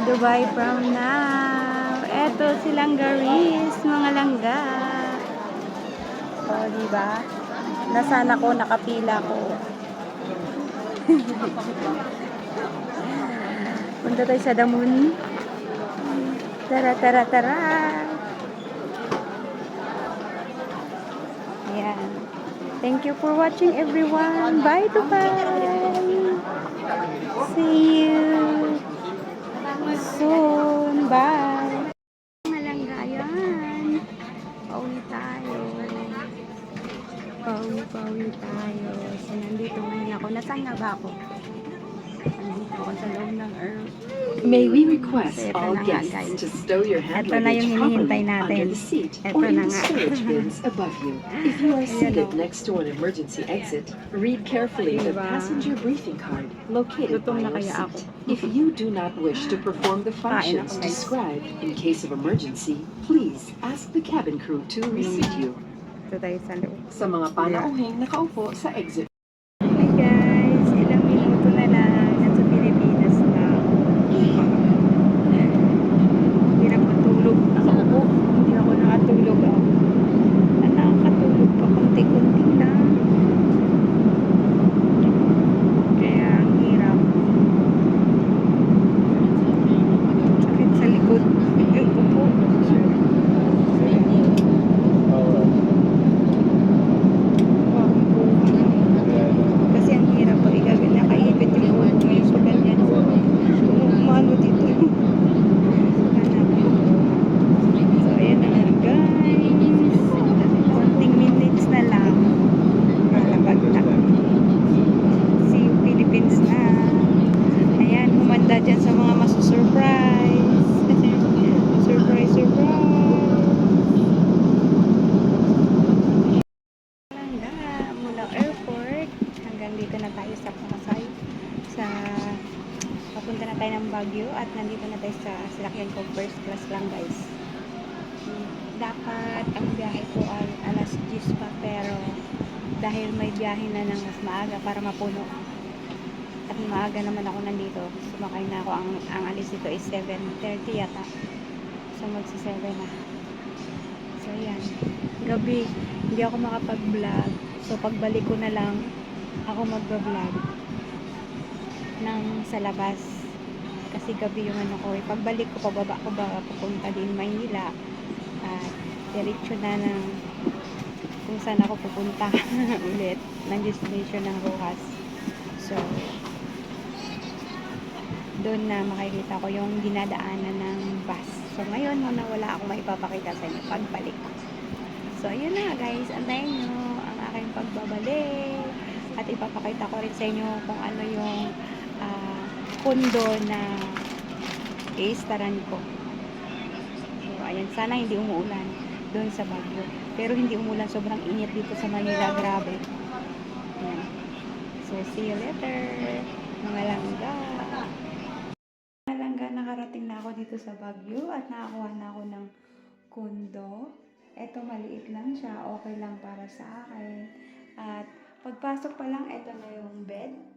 Dubai from now. Eto silang garis, mga langga. O, diba? Nasaan ako, nakapila ko. Punta tayo sa Damun. Tara, tara, tara. Ayan. Thank you for watching, everyone. Bye, Dubai. See you soon. Bye. Mga langga, ayan. Pauwi tayo. Pauwi tayo. So, nandito ngayon ako. Nasaan nga ba ako? Nandito ako sa loob ng Earth. May we request So, all na nga, guests guys. to stow your hand Ito na yung luggage hinihintay properly natin. under the seat Ito or in na the nga. storage bins above you. If you are seated o. next to an emergency exit, read carefully the Diba? passenger briefing card located Gutom by na your kaya ako. seat. If you do not wish to perform the functions ako, guys. described in case of emergency, please ask the cabin crew to reseat you. Ito tayo sa loob. Sa mga panauhing nakaupo sa exit. Hey guys, ilang minuto na lang. Nasa Pilipinas na. Hindi na matulog. Nakaupo. Hindi ako nakatulog. Nakakatulog pa konti-konti na. Kaya ang hirap. Sakit sa likod. Yung upo. Kasi ang hirap pag igagawin. Nakaipit yung ulo mo yung pag ganyan. Umano dito. So, ayan na nga guys. Konting minutes na lang. Malapag na. See you Philippines na. Ayan, humanda dyan sa mga masusurprise. Surprise, surprise. Mula airport hanggang dito na tayo sa Pasay. Papunta na tayo ng Baguio at nandito na tayo sa sinakyan ko first class lang guys. Dapat ang biyahe ko ay alas 10 pa pero dahil may biyahe na ng mas maaga para mapuno at maaga naman ako nandito, sumakay na ako. Ang alis dito is 7:30 yata, so magsi 7 na. So yan, gabi hindi ako makapag-vlog, so pagbalik ko na lang ako mag-vlog ng sa labas kasi gabi yung ano ko. Pagbalik ko, pababa ko ba pupunta din Maynila at diretso na ng kung saan ako pupunta ulit ng destination ng Rojas. So doon na makikita ko yung dinadaanan ng bus. So ngayon muna wala akong maipapakita sa inyo pagbalik ko. So ayun na guys, antayin nyo ang aking pagbabalik at ipapakita ko rin sa inyo kung ano yung kondo na i-staran ko. So ayan, sana hindi umuulan doon sa Baguio. Pero hindi umulan, sobrang init dito sa Manila, grabe. Ayan. So see you later, mga langga. Mga langga, nakarating na ako dito sa Baguio at nakakuha na ako ng kondo. Ito maliit lang siya, okay lang para sa akin. At pagpasok pa lang, ito na yung bed.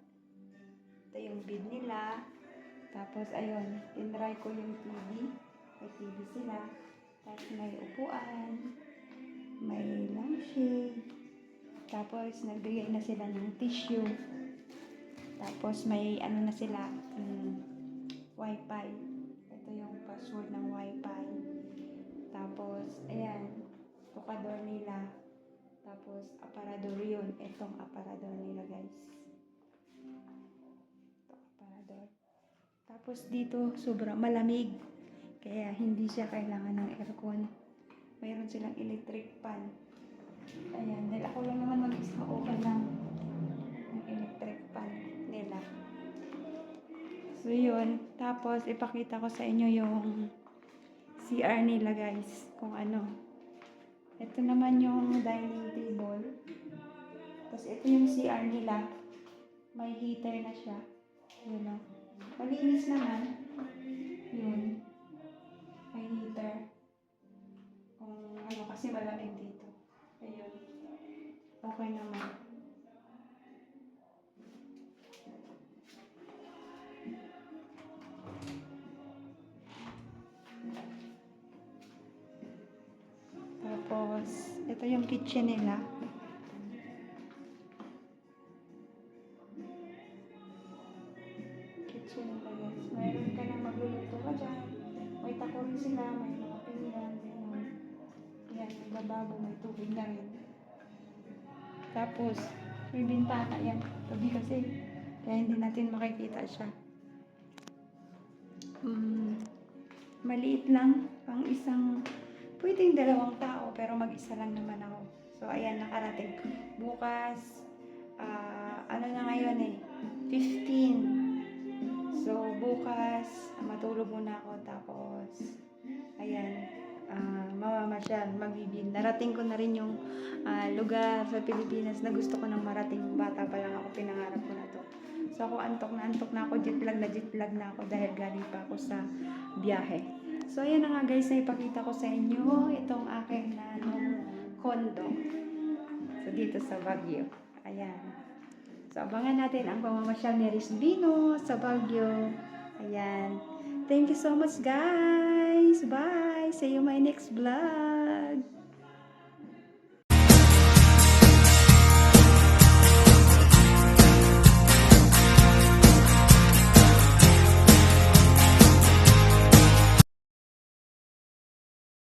Ito yung bed nila. Tapos ayun, tinry ko yung TV. May TV sila. Tapos may upuan. May lampshade. Tapos nagbigay na sila ng tissue. Tapos may ano na sila, wifi. Ito yung password ng wifi. Tapos ayan, tukador nila. Tapos aparador yun. Itong aparador nila guys. Ito aparador. Tapos dito sobrang malamig. Kaya hindi siya kailangan ng aircon. Mayroon silang electric fan. Ayan, dahil ako lang naman mag-isa, okay lang yung electric fan nila. So yun, tapos ipakita ko sa inyo yung CR nila guys, kung ano. Ito naman yung dining table. Tapos ito yung CR nila. May heater na siya. Yun o. Malinis naman. Yun. May heater. Kung ano, kasi malamig dito. Ayun. Okay naman. Tapos, ito yung kitchen nila. Kitchen nila guys. Mayroon ka nang magluluto ka dyan. May tako rin sila, may mga pinggan, gano'n. Yan, may lababo, may tubig na rin. Tapos, may bintana yan. Tabi kasi, kaya hindi natin makikita siya. Maliit lang, pang isang, pwedeng dalawang tao, pero mag-isa lang naman ako. So, ayan, nakarating. Bukas, ano na ngayon eh, 15. So, bukas, matulog muna ako, tapos, ayan, mamamasyal, magbibig. Narating ko na rin yung lugar sa Pilipinas na gusto ko nang marating. Bata pa lang ako, pinangarap ko na to. So, ako antok na ako, jet lag na ako dahil galing pa ako sa biyahe. So, ayan na nga guys, na ipakita ko sa inyo itong aking condo. So, dito sa Baguio. Ayan. So, abangan natin ang pamamasyal ni Rizvino sa Baguio. Ayan. Thank you so much guys. Bye. See you my next vlog.